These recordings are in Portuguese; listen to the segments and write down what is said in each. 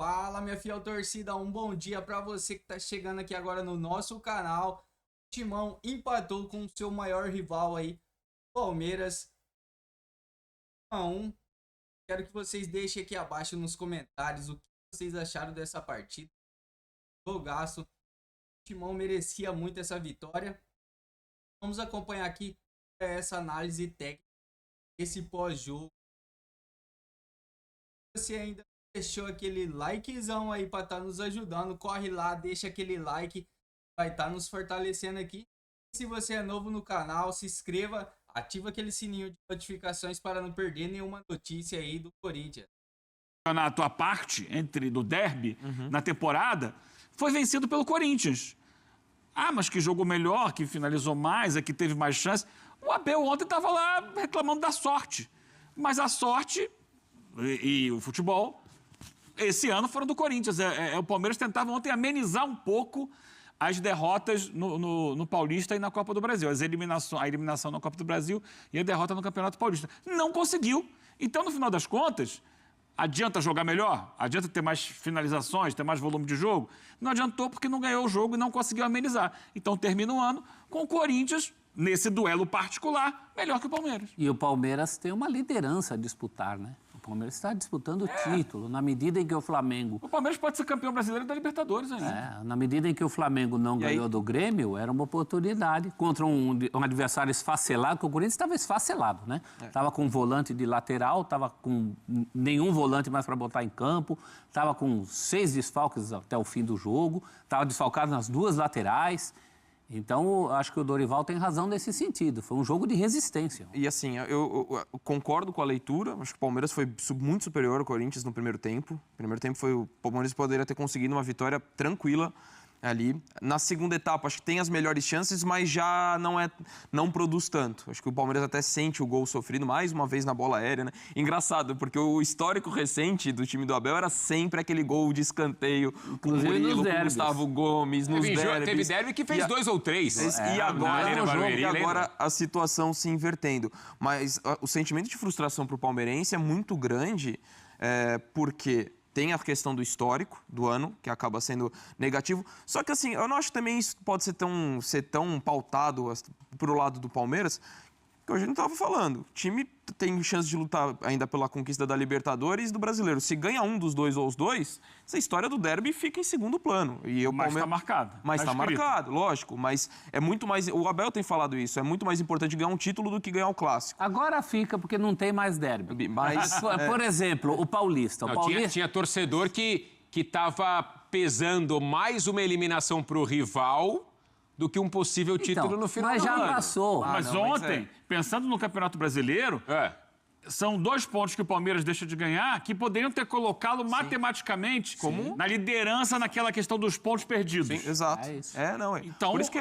Fala, minha fiel torcida, um bom dia para você que tá chegando aqui agora no nosso canal. O Timão empatou com o seu maior rival aí, Palmeiras, 1 a 1. Quero que vocês deixem aqui abaixo nos comentários o que vocês acharam dessa partida. Jogaço. O Timão merecia muito essa vitória. Vamos acompanhar aqui essa análise técnica, esse pós-jogo. Se você ainda deixou aquele likezão aí para estar nos ajudando, corre lá, deixa aquele like, vai estar nos fortalecendo aqui. Se você é novo no canal, se inscreva, ativa aquele sininho de notificações para não perder nenhuma notícia aí do Corinthians. Campeonato à parte, do derby, na temporada, foi vencido pelo Corinthians. Ah, mas que jogou melhor, que finalizou mais, que teve mais chance. O Abel ontem estava lá reclamando da sorte. Mas a sorte e o futebol, esse ano, foram do Corinthians. O Palmeiras tentava ontem amenizar um pouco as derrotas no Paulista e na Copa do Brasil. A eliminação na Copa do Brasil e a derrota no Campeonato Paulista. Não conseguiu. Então, no final das contas, adianta jogar melhor? Adianta ter mais finalizações, ter mais volume de jogo? Não adiantou porque não ganhou o jogo e não conseguiu amenizar. Então, termina o ano com o Corinthians, nesse duelo particular, melhor que o Palmeiras. E o Palmeiras tem uma liderança a disputar, né? O Palmeiras está disputando o título, na medida em que o Flamengo... O Palmeiras pode ser campeão brasileiro da Libertadores ainda. Na medida em que o Flamengo não ganhou do Grêmio, era uma oportunidade contra um adversário esfacelado, porque o Corinthians estava esfacelado, né? Estava com um volante de lateral, estava com nenhum volante mais para botar em campo, estava com 6 desfalques até o fim do jogo, estava desfalcado nas 2 laterais. Então, acho que o Dorival tem razão nesse sentido. Foi um jogo de resistência. E assim, eu concordo com a leitura. Acho que o Palmeiras foi muito superior ao Corinthians no primeiro tempo. No primeiro tempo, o Palmeiras poderia ter conseguido uma vitória tranquila ali. Na segunda etapa, acho que tem as melhores chances, mas já não produz tanto. Acho que o Palmeiras até sente o gol sofrido mais uma vez na bola aérea, né? Engraçado, porque o histórico recente do time do Abel era sempre aquele gol de escanteio com o Murilo, com o Gustavo Gomes, nos derbys. Teve derby que fez 2 ou 3. E agora a situação se invertendo. Mas o sentimento de frustração para o palmeirense é muito grande, porque tem a questão do histórico do ano, que acaba sendo negativo. Só que, assim, eu não acho que também isso pode ser tão pautado pro lado do Palmeiras, que hoje a gente estava falando. O time tem chance de lutar ainda pela conquista da Libertadores e do Brasileiro. Se ganha um dos dois ou os dois, essa história do derby fica em segundo plano. Mas está marcado. Mas está marcado, lógico. Mas é muito mais... O Abel tem falado isso. É muito mais importante ganhar um título do que ganhar o Clássico. Agora fica, porque não tem mais derby. Mas, por exemplo, o Paulista. Tinha torcedor que estava pesando mais uma eliminação para o rival do que um possível título no final do ano. Mas já passou. Mas ontem, pensando no Campeonato Brasileiro, são 2 pontos que o Palmeiras deixa de ganhar que poderiam ter colocado matematicamente na liderança naquela questão dos pontos perdidos. Sim, exato. Então, por isso que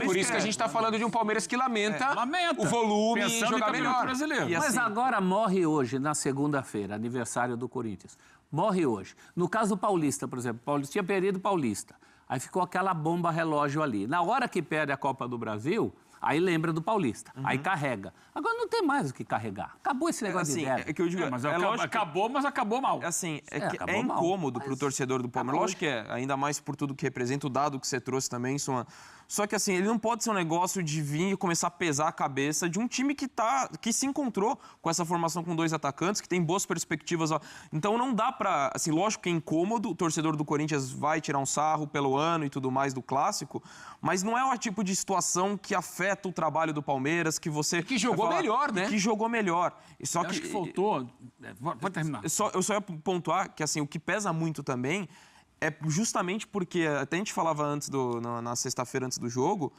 por isso que a gente está falando de um Palmeiras que lamenta o volume e jogar melhor. Brasileiro. Mas agora morre hoje, na segunda-feira, aniversário do Corinthians. Morre hoje. No caso do Paulista, por exemplo, Paulista tinha perdido o Paulista. Aí ficou aquela bomba relógio ali. Na hora que perde a Copa do Brasil, aí lembra do Paulista. Aí carrega. Agora não tem mais o que carregar. Acabou esse negócio de derby. que eu digo, acabou, mas acabou mal. É incômodo para o torcedor do Palmeiras. Lógico que ainda mais por tudo que representa, o dado que você trouxe também, Só que assim, ele não pode ser um negócio de vir e começar a pesar a cabeça de um time que se encontrou com essa formação com 2 atacantes, que tem boas perspectivas. Então não dá pra... Assim, lógico que é incômodo, o torcedor do Corinthians vai tirar um sarro pelo ano e tudo mais do Clássico, mas não é o tipo de situação que afeta o trabalho do Palmeiras, que você... Que jogou melhor, né? Que jogou melhor. Só que faltou... Pode terminar. Eu só ia pontuar que assim, o que pesa muito também é justamente porque, até a gente falava antes na sexta-feira, antes do jogo,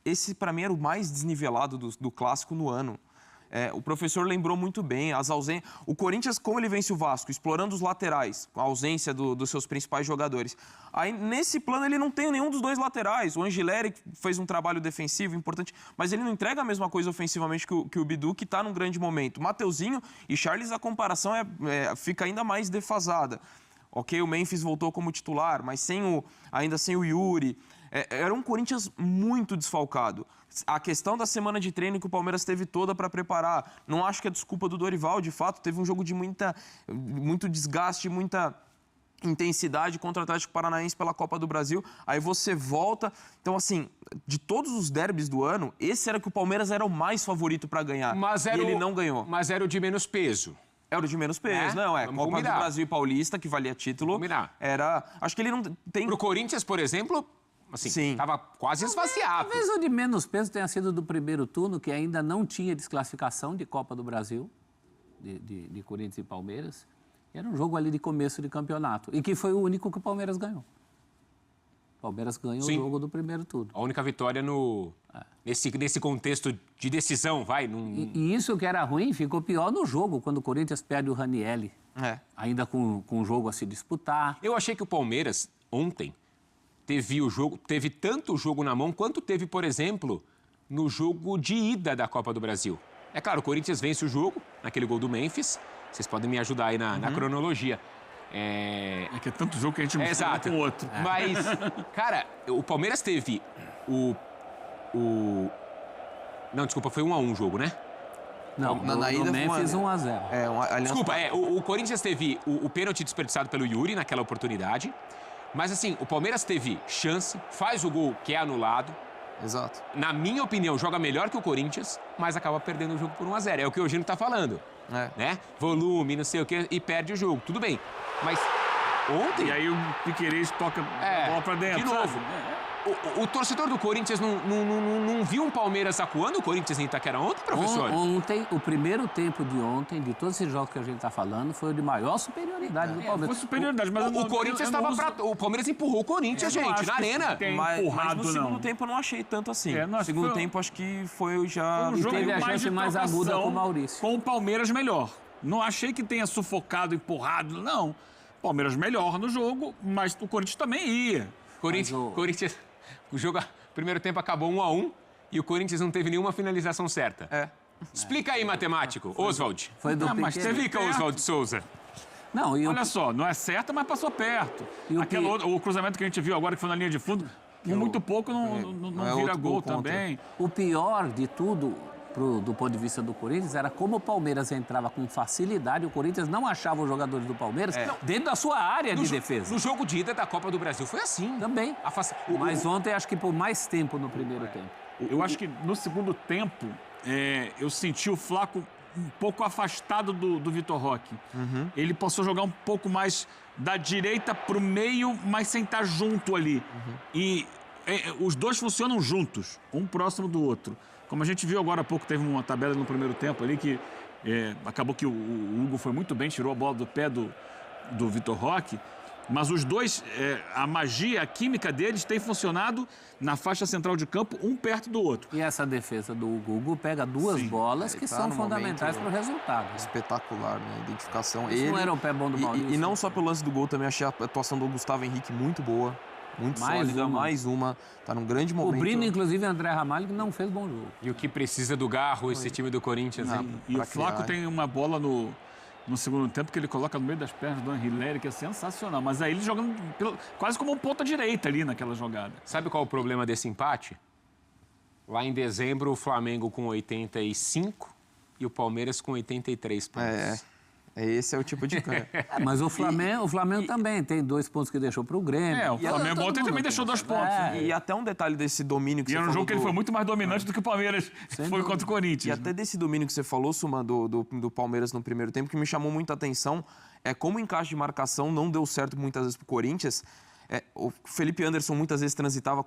esse, para mim, era o mais desnivelado do Clássico no ano. O professor lembrou muito bem as ausências. O Corinthians, como ele vence o Vasco, explorando os laterais, com a ausência dos seus principais jogadores. Aí, nesse plano, ele não tem nenhum dos 2 laterais. O Angileri fez um trabalho defensivo importante, mas ele não entrega a mesma coisa ofensivamente que o Bidu, que está num grande momento. Mateuzinho e Charles, a comparação fica ainda mais defasada. Ok, o Memphis voltou como titular, mas ainda sem o Yuri. Era um Corinthians muito desfalcado. A questão da semana de treino que o Palmeiras teve toda para preparar, não acho que é desculpa do Dorival, de fato. Teve um jogo de muito desgaste, muita intensidade contra o Atlético Paranaense pela Copa do Brasil. Aí você volta. Então, assim, de todos os derbys do ano, esse era que o Palmeiras era o mais favorito para ganhar. E ele não ganhou. Mas era o de menos peso. Era o de menos peso, não é? Vamos Copa combinar. do Brasil e Paulista, que valia título. Combinar. Era. Acho que ele não tem. Pro Corinthians, por exemplo, assim, Sim. tava quase esvaziado. Talvez o de menos peso tenha sido do primeiro turno, que ainda não tinha desclassificação de Copa do Brasil, de Corinthians e Palmeiras. Era um jogo ali de começo de campeonato. E que foi o único que o Palmeiras ganhou. O Palmeiras ganhou Sim. o jogo do primeiro turno. A única vitória nesse contexto de decisão, vai. E isso que era ruim ficou pior no jogo, quando o Corinthians perde o Ranielli. Ainda com o jogo a se disputar. Eu achei que o Palmeiras, ontem, teve tanto jogo na mão quanto teve, por exemplo, no jogo de ida da Copa do Brasil. É claro, o Corinthians vence o jogo, naquele gol do Memphis. Vocês podem me ajudar aí na cronologia. É que é tanto jogo que a gente não sabe Exato. com o outro. Mas, cara, o Palmeiras teve Não, desculpa, foi 1-1 o jogo, né? Não, na ida no foi Memphis 1-0. Desculpa, o Corinthians teve o pênalti desperdiçado pelo Yuri naquela oportunidade. Mas, assim, o Palmeiras teve chance, faz o gol que é anulado. Exato. Na minha opinião, joga melhor que o Corinthians, mas acaba perdendo o jogo por 1-0. É o que o Eugênio tá falando. Né? Volume, não sei o quê, e perde o jogo. Tudo bem. Mas ontem... E aí o Piquerez toca a bola pra dentro. De novo. O torcedor do Corinthians não viu um Palmeiras acuando o Corinthians em Itaquera ontem, professor? Ontem, o primeiro tempo de ontem, de todos esses jogos que a gente está falando, foi o de maior superioridade do Palmeiras. Foi superioridade, mas O Corinthians estava O Palmeiras empurrou o Corinthians, gente, na arena. Mas Empurrado, no segundo não. tempo eu não achei tanto assim. É, não, no acho que segundo foi- tempo acho que foi já... Um jogo teve a chance de mais trocação aguda com o Maurício. Com o Palmeiras melhor. Não achei que tenha sufocado, empurrado, não. Palmeiras melhor no jogo, mas o Corinthians também ia. Corinthians, o primeiro tempo acabou 1-1 e o Corinthians não teve nenhuma finalização certa. Explica aí, matemático. Oswald. Foi do mas Piquerez. Explica, Oswald Souza. Não, e Olha só, não é certa, mas passou perto. E O cruzamento que a gente viu agora, que foi na linha de fundo, com muito pouco não é vira outro gol gol contra. também. o pior de tudo, do ponto de vista do Corinthians, era como o Palmeiras entrava com facilidade, o Corinthians não achava os jogadores do Palmeiras dentro da sua área de defesa. No jogo de ida da Copa do Brasil foi assim. Também. Mas ontem, acho que por mais tempo no primeiro tempo. Eu acho que no segundo tempo, eu senti o Flaco um pouco afastado do Vitor Roque. Ele passou a jogar um pouco mais da direita pro meio, mas sem estar junto ali. E os dois funcionam juntos, um próximo do outro. Como a gente viu agora há pouco, teve uma tabela no primeiro tempo ali que acabou que o Hugo foi muito bem, tirou a bola do pé do Vitor Roque. Mas os dois, a magia, a química deles tem funcionado na faixa central de campo, um perto do outro. E essa defesa do Hugo pega duas bolas que tá são no fundamentais para o momento resultado. Espetacular, né? A identificação. Isso não era o pé bom do Maurício. E não só pelo lance do gol, também achei a atuação do Gustavo Henrique muito boa. Muito sólida, mais uma. Tá num grande momento. Cobrindo, inclusive, André Ramalho, que não fez bom jogo. E o que precisa do Garro, esse time do Corinthians, hein? E o Flaco tem uma bola no segundo tempo que ele coloca no meio das pernas do Henrique, que é sensacional. Mas aí ele jogando quase como um ponta direita ali naquela jogada. Sabe qual é o problema desse empate? Lá em dezembro, o Flamengo com 85 e o Palmeiras com 83 pontos. Esse é o tipo de... Mas o Flamengo também tem 2 pontos que deixou para o Grêmio. O Flamengo ontem também deixou 2 pontos. E até um detalhe desse domínio que E você era um falou jogo que ele foi muito mais dominante do que o Palmeiras foi contra o Corinthians. E até desse domínio que você falou, Suma, do Palmeiras no primeiro tempo, que me chamou muita atenção é como o encaixe de marcação não deu certo muitas vezes pro Corinthians. O Felipe Anderson muitas vezes transitava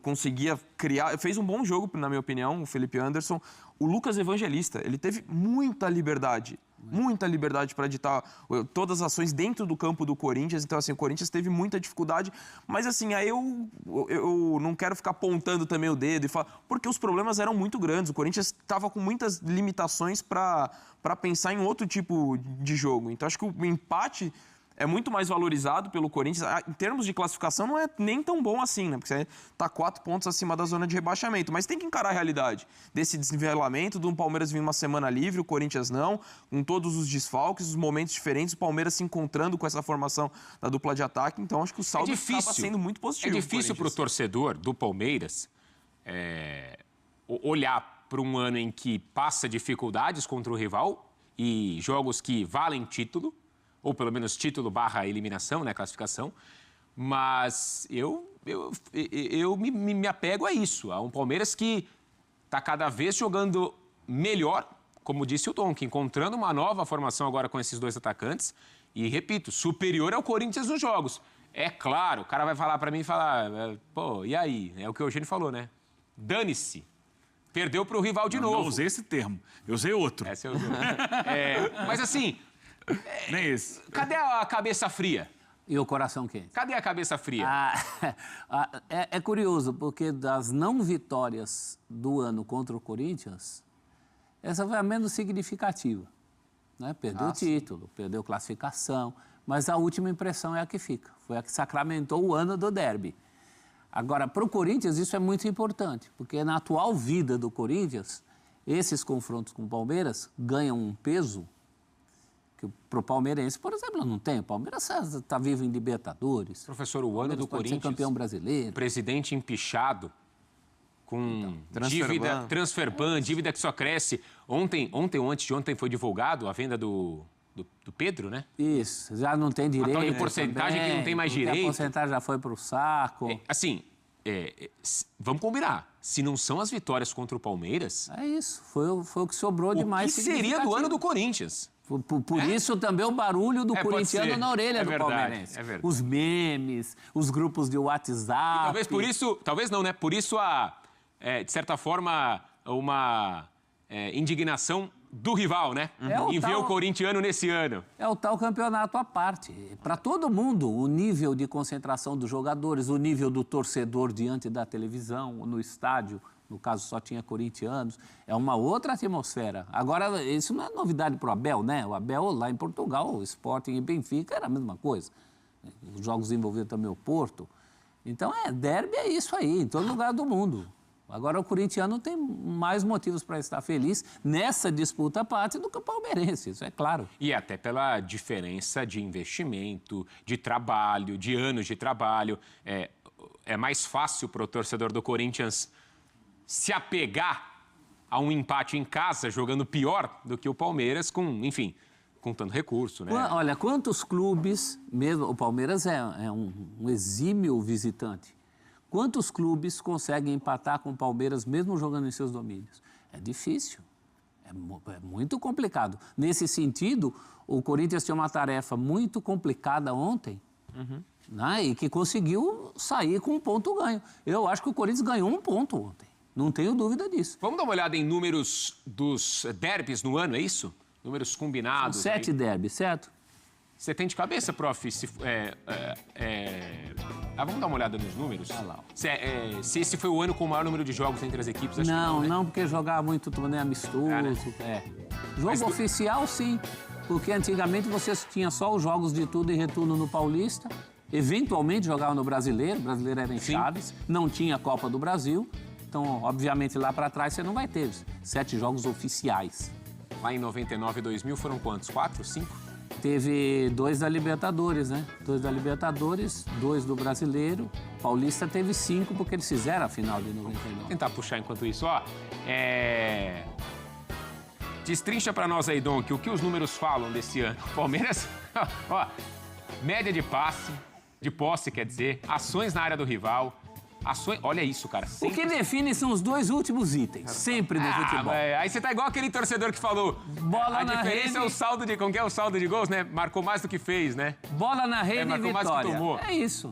conseguia criar... Fez um bom jogo, na minha opinião, o Felipe Anderson. O Lucas Evangelista, ele teve muita liberdade para editar todas as ações dentro do campo do Corinthians. Então, assim, o Corinthians teve muita dificuldade. Mas, assim, aí eu não quero ficar apontando também o dedo e falar... Porque os problemas eram muito grandes. O Corinthians estava com muitas limitações para pensar em outro tipo de jogo. Então, acho que o empate é muito mais valorizado pelo Corinthians. Em termos de classificação, não é nem tão bom assim, né? Porque você está 4 pontos acima da zona de rebaixamento. Mas tem que encarar a realidade desse desnivelamento, do Palmeiras vir uma semana livre, o Corinthians não, com todos os desfalques, os momentos diferentes, o Palmeiras se encontrando com essa formação da dupla de ataque. Então, acho que o saldo acaba sendo muito positivo. É difícil para o torcedor do Palmeiras olhar para um ano em que passa dificuldades contra o rival e jogos que valem título, ou pelo menos título / eliminação, né, classificação. Mas eu me apego a isso, a um Palmeiras que está cada vez jogando melhor, como disse o Donk, encontrando uma nova formação agora com esses 2 atacantes. E, repito, superior ao Corinthians nos jogos. É claro, o cara vai falar para mim e falar, pô, e aí? É o que o Eugênio falou, né? Dane-se. Perdeu para o rival de novo. Não usei esse termo, eu usei outro. Essa eu usei. Mas assim, Nem esse. cadê a cabeça fria? E o coração quente. Cadê a cabeça fria? É curioso, porque das não vitórias do ano contra o Corinthians, essa foi a menos significativa. Né? Perdeu o título, perdeu classificação, mas a última impressão é a que fica. Foi a que sacramentou o ano do derby. Agora, para o Corinthians, isso é muito importante, porque na atual vida do Corinthians, esses confrontos com o Palmeiras ganham um peso que para o palmeirense, por exemplo, não tem. O Palmeiras está vivo em Libertadores. Professor, o ano do Pode ser Corinthians, campeão brasileiro. presidente empichado, com dívida, transferban, dívida que só cresce. Ontem ou antes de ontem foi divulgado a venda do Pedro, né? Isso, já não tem direito. A tal de porcentagem também, que não tem mais porque direito. A porcentagem já foi para o saco. Vamos combinar. Se não são as vitórias contra o Palmeiras, É isso, foi o que sobrou de o mais que seria do ano do Corinthians? Por isso também o barulho do pode corintiano ser. na orelha É do verdade, palmeirense. é verdade. Os memes, os grupos de WhatsApp. Talvez por isso, talvez não, né? Por isso de certa forma, uma indignação do rival, né? Em ver o corintiano nesse ano. É o tal campeonato à parte. Para todo mundo, o nível de concentração dos jogadores, o nível do torcedor diante da televisão, no estádio, no caso só tinha corintianos, é uma outra atmosfera. Agora, isso não é novidade para o Abel, né? O Abel, lá em Portugal, o Sporting e Benfica era a mesma coisa. Os jogos envolviam também o Porto. Então, derby é isso aí, em todo lugar do mundo. Agora, o corintiano tem mais motivos para estar feliz nessa disputa à parte do que o palmeirense, isso é claro. E até pela diferença de investimento, de trabalho, de anos de trabalho. É mais fácil para o torcedor do Corinthians se apegar a um empate em casa, jogando pior do que o Palmeiras, enfim, com tanto recurso, né? Olha, quantos clubes, mesmo o Palmeiras é um exímio visitante, quantos clubes conseguem empatar com o Palmeiras mesmo jogando em seus domínios? É difícil, é muito complicado. Nesse sentido, o Corinthians tinha uma tarefa muito complicada ontem, né, e que conseguiu sair com um ponto ganho. Eu acho que o Corinthians ganhou um ponto ontem, não tenho dúvida disso. Vamos dar uma olhada em números dos derbys no ano, é isso? Números combinados. 7 derbys, certo? Você tem de cabeça, prof? Vamos dar uma olhada nos números? Se esse foi o ano com o maior número de jogos entre as equipes, acho que não, né? Não, porque jogava muito né, amistoso. Jogo oficial, sim, porque antigamente você tinha só os jogos de tudo e retorno no Paulista, eventualmente jogava no Brasileiro, o Brasileiro era em Chaves, não tinha Copa do Brasil, então, obviamente, lá para trás você não vai ter 7 jogos oficiais. Lá em 99 e 2000 foram quantos? 4, 5? Teve 2 da Libertadores, né? 2 da Libertadores, 2 do Brasileiro. Paulista teve 5 porque eles fizeram a final de 99. Vou tentar puxar enquanto isso. Destrincha pra nós aí, Donk, o que os números falam desse ano. Palmeiras, média de posse, quer dizer, ações na área do rival. Olha isso, cara. O que define são os 2 últimos itens, sempre no futebol. Aí você tá igual aquele torcedor que falou. Bola na rede. A diferença é o saldo de... Como que é o saldo de gols, né? Marcou mais do que fez, né? Bola na rede e marcou mais do que vitória. tomou. É isso.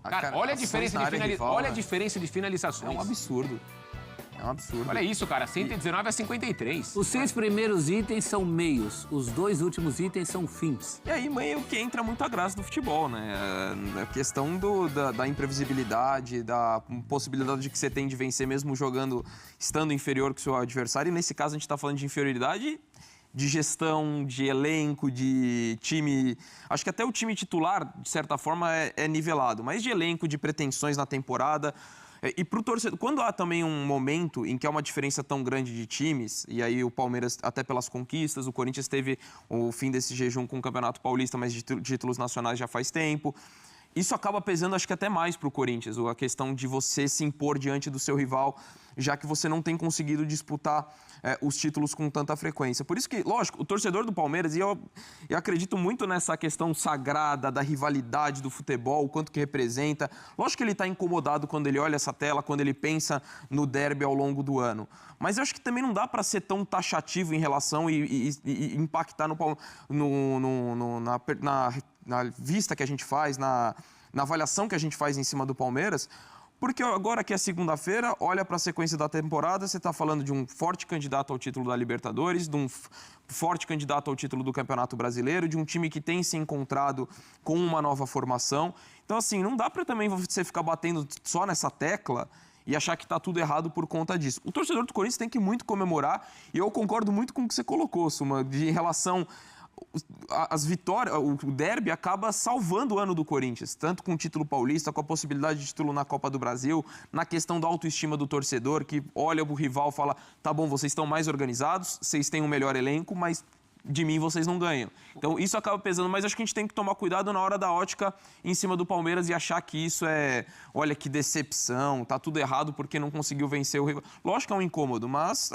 Cara, olha a diferença olha a diferença de finalizações. É um absurdo. É um absurdo. Olha isso, cara. 119 a 53. Os 6 primeiros itens são meios, os 2 últimos itens são fins. E aí, meio que entra muito a graça do futebol, né? A questão da imprevisibilidade, da possibilidade de que você tem de vencer mesmo estando inferior que o seu adversário. E nesse caso, a gente está falando de inferioridade de gestão, de elenco, de time... Acho que até o time titular, de certa forma, é nivelado. Mas de elenco, de pretensões na temporada... E para o torcedor, quando há também um momento em que há uma diferença tão grande de times, e aí o Palmeiras, até pelas conquistas, o Corinthians teve o fim desse jejum com o Campeonato Paulista, mas de títulos nacionais já faz tempo. isso acaba pesando, acho que até mais para o Corinthians, a questão de você se impor diante do seu rival, já que você não tem conseguido disputar os títulos com tanta frequência. Por isso que, lógico, o torcedor do Palmeiras, e eu acredito muito nessa questão sagrada da rivalidade do futebol, o quanto que representa. Lógico que ele está incomodado quando ele olha essa tela, quando ele pensa no derby ao longo do ano. Mas eu acho que também não dá para ser tão taxativo em relação e impactar na vista que a gente faz, na avaliação que a gente faz em cima do Palmeiras, porque agora que é segunda-feira, olha para a sequência da temporada, você está falando de um forte candidato ao título da Libertadores, de um forte candidato ao título do Campeonato Brasileiro, de um time que tem se encontrado com uma nova formação. Então, assim, não dá para também você ficar batendo só nessa tecla e achar que está tudo errado por conta disso. O torcedor do Corinthians tem que muito comemorar, e eu concordo muito com o que você colocou, Suma, em relação as vitórias, o derby acaba salvando o ano do Corinthians, tanto com o título paulista, com a possibilidade de título na Copa do Brasil, na questão da autoestima do torcedor, que olha o rival e fala, tá bom, vocês estão mais organizados, vocês têm um melhor elenco, mas de mim vocês não ganham. Então isso acaba pesando, mas acho que a gente tem que tomar cuidado na hora da ótica em cima do Palmeiras e achar que isso olha que decepção, tá tudo errado porque não conseguiu vencer o rival. Lógico que é um incômodo, mas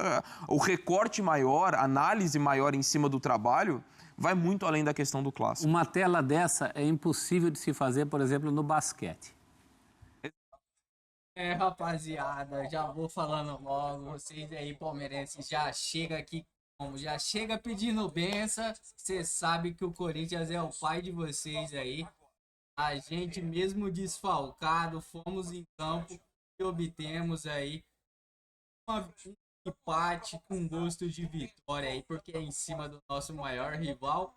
o recorte maior, a análise maior em cima do trabalho vai muito além da questão do clássico. Uma tela dessa é impossível de se fazer, por exemplo, no basquete. Rapaziada, já vou falando logo, vocês aí palmeirenses já chega aqui, já chega pedindo benção, você sabe que o Corinthians é o pai de vocês aí. A gente mesmo desfalcado, fomos em campo e obtemos aí um empate com gosto de vitória aí, porque é em cima do nosso maior rival.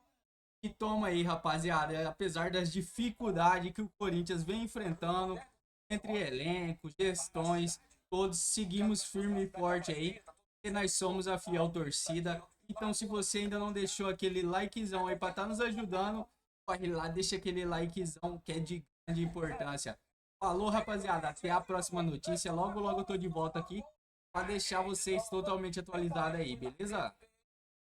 E toma aí, rapaziada, apesar das dificuldades que o Corinthians vem enfrentando entre elenco, gestões, todos seguimos firme e forte aí, porque nós somos a fiel torcida. Então, se você ainda não deixou aquele likezão aí para estar nos ajudando, corre lá, deixa aquele likezão que é de grande importância. Falou, rapaziada, até a próxima notícia. Logo, logo eu tô de volta aqui para deixar vocês totalmente atualizados aí, beleza?